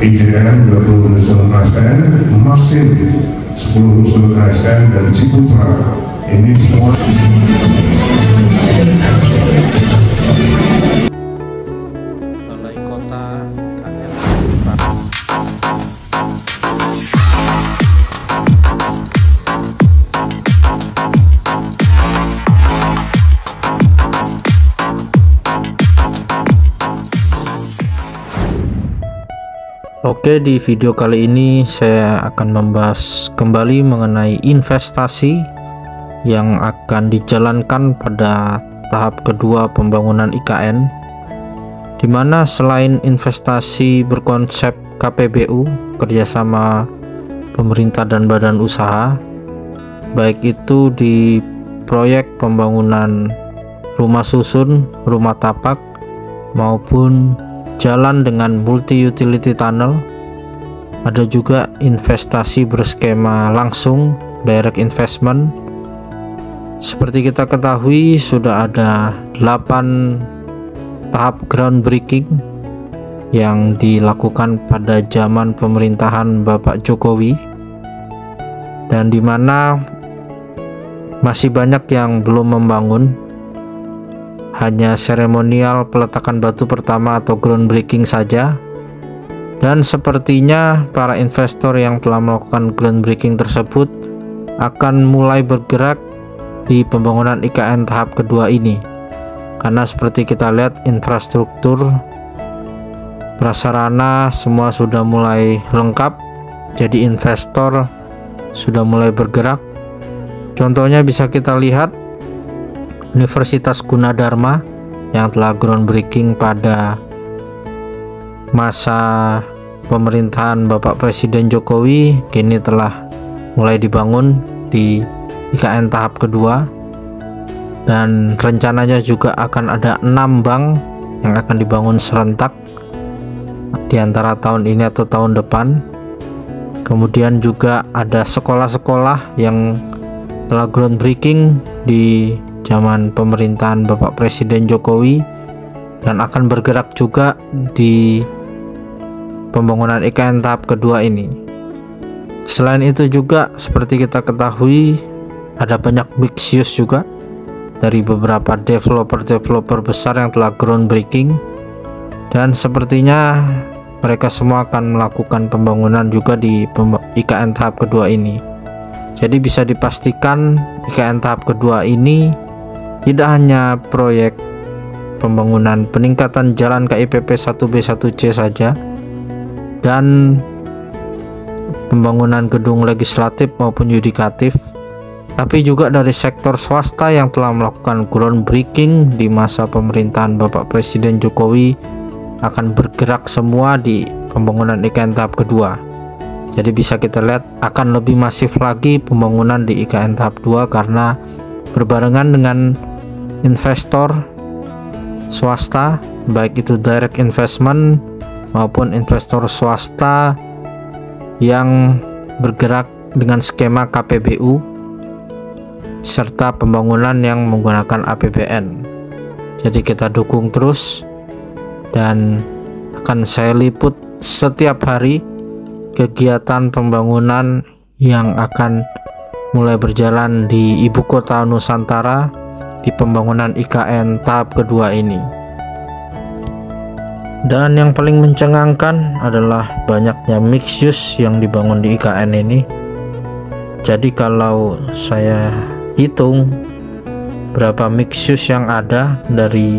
IJM 20 rusun ASN, Maxim 10 rusun ASN, dan Ciputra. Ini semua Balai Kota Oke, di video kali ini saya akan membahas kembali mengenai investasi yang akan dijalankan pada tahap kedua pembangunan IKN, di mana selain investasi berkonsep KPBU, kerjasama pemerintah dan badan usaha, baik itu di proyek pembangunan rumah susun, rumah tapak, maupun jalan dengan multi utility tunnel. Ada juga investasi berskema langsung, direct investment. Seperti kita ketahui, sudah ada 8 tahap groundbreaking yang dilakukan pada zaman pemerintahan Bapak Jokowi, dan di mana masih banyak yang belum membangun, hanya seremonial peletakan batu pertama atau groundbreaking saja. Dan sepertinya para investor yang telah melakukan groundbreaking tersebut akan mulai bergerak di pembangunan IKN tahap kedua ini, karena seperti kita lihat infrastruktur prasarana semua sudah mulai lengkap, jadi investor sudah mulai bergerak. Contohnya bisa kita lihat Universitas Gunadarma yang telah groundbreaking pada masa pemerintahan Bapak Presiden Jokowi, kini telah mulai dibangun di IKN tahap kedua, dan rencananya juga akan ada 6 bank yang akan dibangun serentak di antara tahun ini atau tahun depan. Kemudian juga ada sekolah-sekolah yang telah groundbreaking di zaman pemerintahan Bapak Presiden Jokowi dan akan bergerak juga di pembangunan IKN tahap kedua ini. Selain itu juga seperti kita ketahui, ada banyak mixed use juga dari beberapa developer besar yang telah groundbreaking, dan sepertinya mereka semua akan melakukan pembangunan juga di IKN tahap kedua ini. Jadi bisa dipastikan IKN tahap kedua ini tidak hanya proyek pembangunan peningkatan jalan KIPP 1B 1C saja dan pembangunan gedung legislatif maupun yudikatif, tapi juga dari sektor swasta yang telah melakukan groundbreaking di masa pemerintahan Bapak Presiden Jokowi akan bergerak semua di pembangunan IKN tahap kedua. Jadi bisa kita lihat akan lebih masif lagi pembangunan di IKN tahap 2 karena berbarengan dengan investor swasta, baik itu direct investment maupun investor swasta yang bergerak dengan skema KPBU serta pembangunan yang menggunakan APBN. Jadi kita dukung terus dan akan saya liput setiap hari kegiatan pembangunan yang akan mulai berjalan di ibu kota Nusantara di pembangunan IKN tahap kedua ini. Dan yang paling mencengangkan adalah banyaknya mixed use yang dibangun di IKN ini. Jadi kalau saya hitung berapa mixed use yang ada dari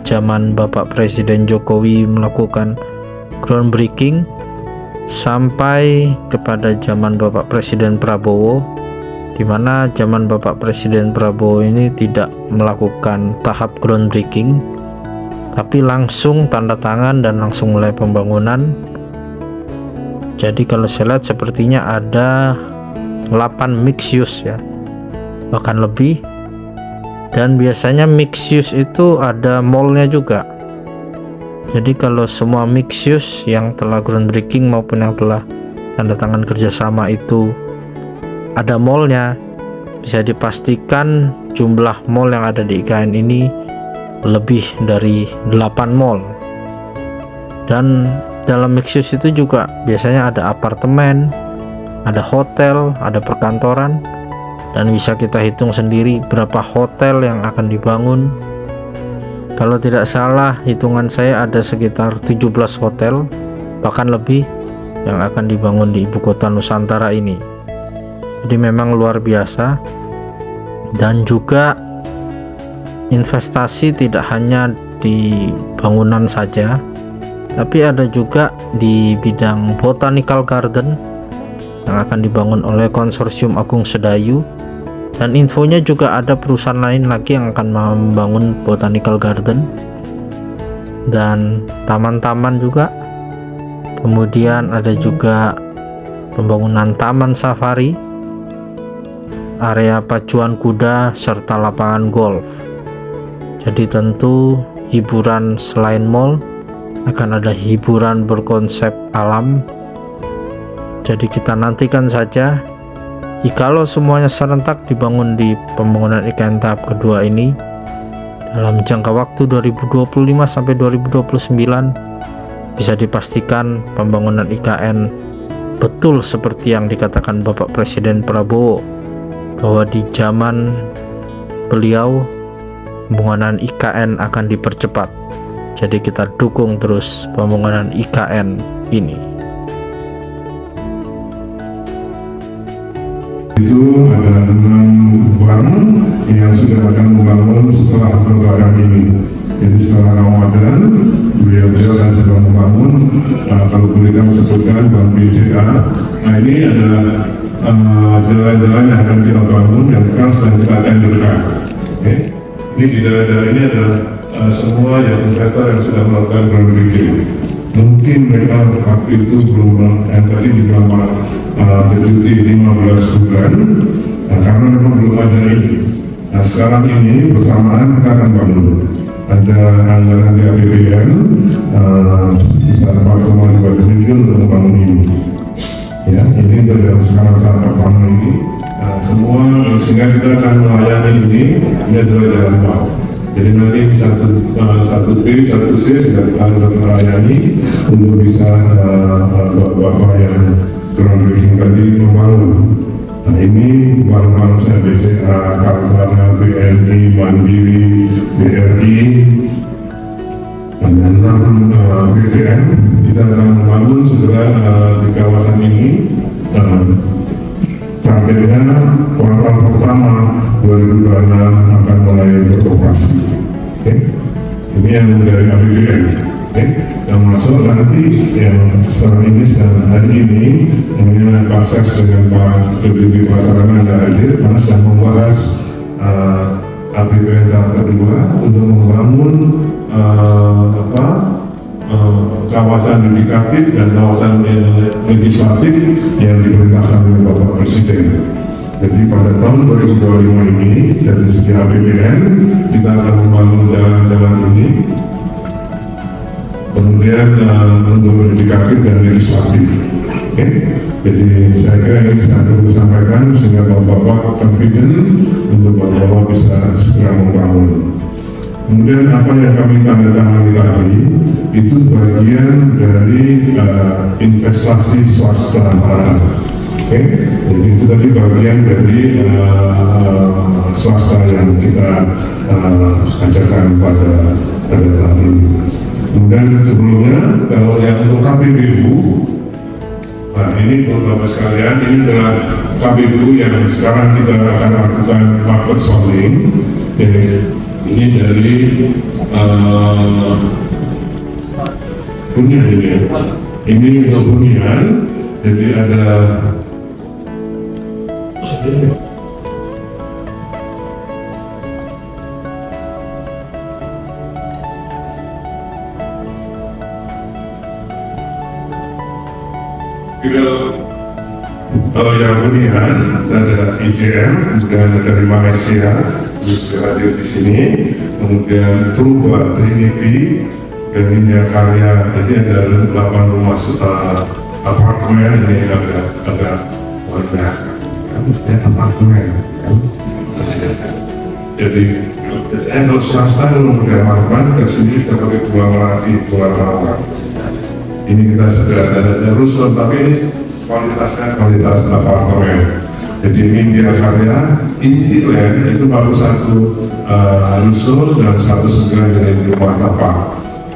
zaman Bapak Presiden Jokowi melakukan groundbreaking sampai kepada zaman Bapak Presiden Prabowo, di mana zaman Bapak Presiden Prabowo ini tidak melakukan tahap groundbreaking, tapi langsung tanda tangan dan langsung mulai pembangunan. Jadi kalau saya lihat sepertinya ada 8 mixed use ya, bahkan lebih. Dan biasanya mixed use itu ada mallnya juga. Jadi kalau semua mixed use yang telah groundbreaking maupun yang telah tanda tangan kerjasama itu ada mallnya, bisa dipastikan jumlah mall yang ada di IKN ini lebih dari 8 mall. Dan dalam mixed use itu juga biasanya ada apartemen, ada hotel, ada perkantoran, dan bisa kita hitung sendiri berapa hotel yang akan dibangun. Kalau tidak salah hitungan saya ada sekitar 17 hotel bahkan lebih yang akan dibangun di ibu kota Nusantara ini. Jadi memang luar biasa. Dan juga investasi tidak hanya di bangunan saja, tapi ada juga di bidang botanical garden yang akan dibangun oleh Konsorsium Agung Sedayu. Dan infonya juga ada perusahaan lain lagi yang akan membangun botanical garden dan taman-taman juga. Kemudian ada juga pembangunan taman safari, area pacuan kuda, serta lapangan golf. Jadi tentu hiburan selain mall akan ada hiburan berkonsep alam. Jadi kita nantikan saja jikalau semuanya serentak dibangun di pembangunan IKN tahap kedua ini dalam jangka waktu 2025 sampai 2029, bisa dipastikan pembangunan IKN betul seperti yang dikatakan Bapak Presiden Prabowo, bahwa di zaman beliau pembangunan IKN akan dipercepat. Jadi kita dukung terus pembangunan IKN ini. Itu ada 6 bank yang sudah akan membangun setelah lebaran ini. Jadi setelah Ramadan beliau akan sedang membangun, kalau boleh kami sebutkan Bank BCA. Nah ini adalah jalan-jalan yang akan kita bangun yang akan sedang kita tenderkan. Okay. Ini di daerah ini adalah semua yang investor yang sudah melakukan groundbreaking. Mungkin mereka waktu itu belum, yang tadi dibilang bercuti 15 bulan, karena memang belum ada ini. Nah sekarang ini bersamaan kita akan bangun. Ada anggaran di APBN sebesar 4,2 triliun untuk membangun ini. Ya, ini dalam sekarang tahap pertama ini. Semua sehingga kita akan melayani ini adalah jalan tol. Jadi nanti satu B, satu C sudah kita akan melayani untuk bisa bapak yang groundbreaking tadi membangun. Nah ini bank-bank BCA, Kaltara, BNI, Mandiri, BRI, dan 6 BTN kita akan membangun segera di kawasan ini. Targetnya kuartal pertama 2026 akan mulai beroperasi. Ini yang dari APBN. Yang masuk nanti yang sekarang ini sedang hari ini namanya Pak Ses dengan Pak Deputi Prasarana dan hadir karena sedang membahas APBN tahap kedua untuk membangun kawasan yudikatif dan kawasan legislatif yang diperintahkan oleh Bapak Presiden. Jadi pada tahun 2025 ini dari segi APBN kita akan membangun jalan-jalan ini. Kemudian untuk yudikatif dan legislatif. Jadi saya kira ini saya perlu sampaikan sehingga Bapak confident untuk Bapak bisa segera membangun. Kemudian apa yang kami tanda tangani tadi itu bagian dari investasi swasta. Jadi itu tadi bagian dari swasta yang kita ajarkan pada tahun ini. Kemudian sebelumnya kalau yang untuk KPBU, nah ini Bapak sekalian, ini adalah KPBU yang sekarang kita akan lakukan market sounding. Ini dari hunian ini ya. Ini untuk hunian, jadi ada kalau yang hunian ada IJM, kemudian ada dari Malaysia juga hadir di sini, kemudian Truba, Trinity, dan India Karya. Jadi ada 8 rumah apartemen, ini agak rendah, apartemen. Jadi biasanya kalau swasta kalau udah apartemen ke sini kita pakai bunga melati, bunga mawar. ini kita sederhana saja rusun, tapi ini kualitasnya kualitas apartemen. Jadi Nindya Karya Intiland itu baru satu rusun dan 109 unit rumah tapak.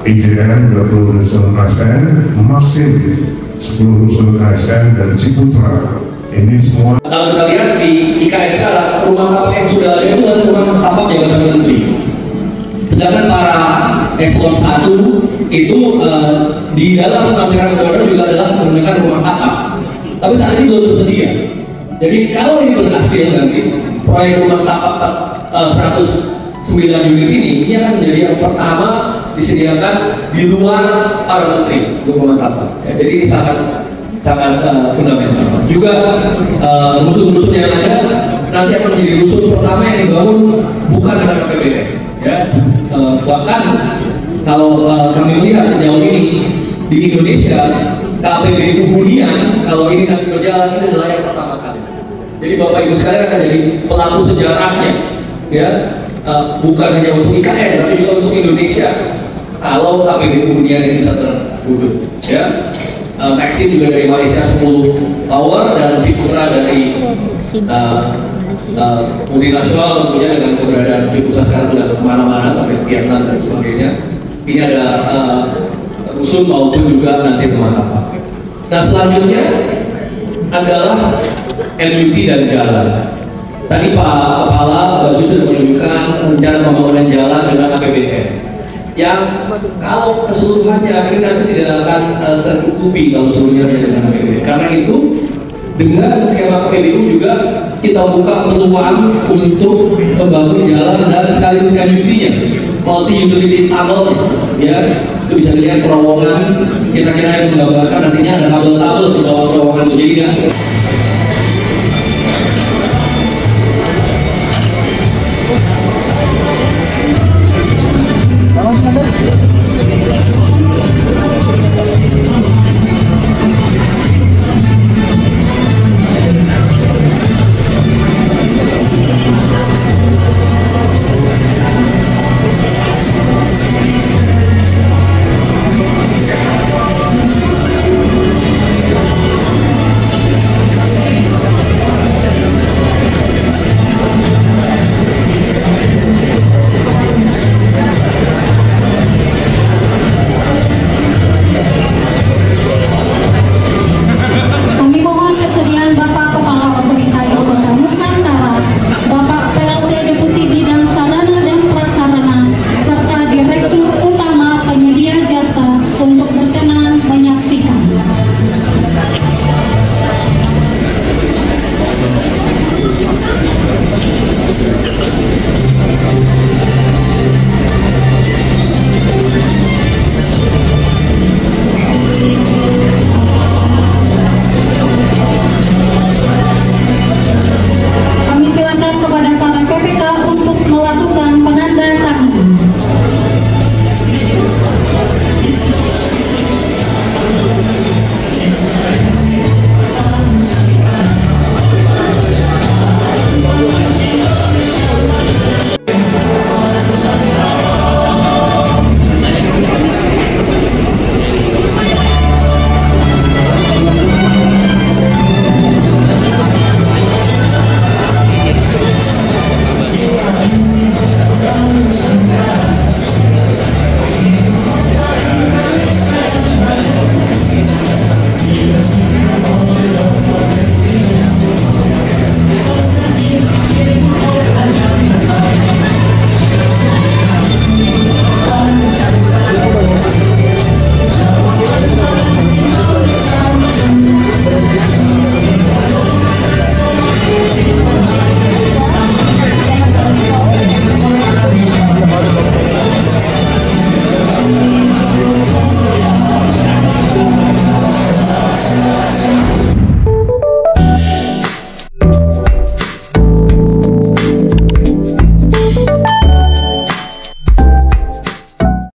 IJN 20 rusun ASN, Maxim 10 rusun ASN, dan Ciputra. Ini semua. Kalau kita lihat di IKN sekarang, rumah tapak yang sudah ada itu adalah rumah tapak jabatan menteri. Sedangkan para eselon 1 itu di dalam tampilan order juga adalah menggunakan rumah tapak. Tapi saat ini belum tersedia. Jadi kalau ini berhasil nanti proyek rumah tapak 109 unit ini akan menjadi yang pertama disediakan di luar para menteri untuk rumah tapak. Ya, jadi ini sangat fundamental. Juga rusun-rusun yang ada nanti akan menjadi rusun pertama yang dibangun bukan dengan APBN. Ya, bahkan kalau kami melihat sejauh ini di Indonesia KPBU hunian kalau ini nanti berjalan ini adalah yang pertama kali. Jadi Bapak Ibu sekalian akan jadi pelaku sejarahnya, ya, bukan hanya untuk IKN tapi juga untuk Indonesia. Kalau KPBU hunian ini bisa terwujud, ya. Maxim juga dari Malaysia 10 tower dan Ciputra dari multinasional tentunya dengan keberadaan Ciputra sekarang sudah kemana-mana sampai Vietnam dan sebagainya. Ini ada rusun maupun juga nanti rumah tapak. Nah selanjutnya adalah LUT dan jalan. Tadi Pak Kepala Basu sudah menunjukkan rencana pembangunan jalan dengan APBN yang kalau keseluruhannya ini nanti tidak akan tercukupi kalau seluruhnya dengan APBN. Karena itu dengan skema KPBU juga kita buka peluang untuk membangun jalan dan sekaligus LUT-nya, multi utility tunnel, ya. Itu bisa dilihat terowongan kira-kira yang menggambarkan nantinya ada kabel-kabel di bawah terowongan itu. Jadi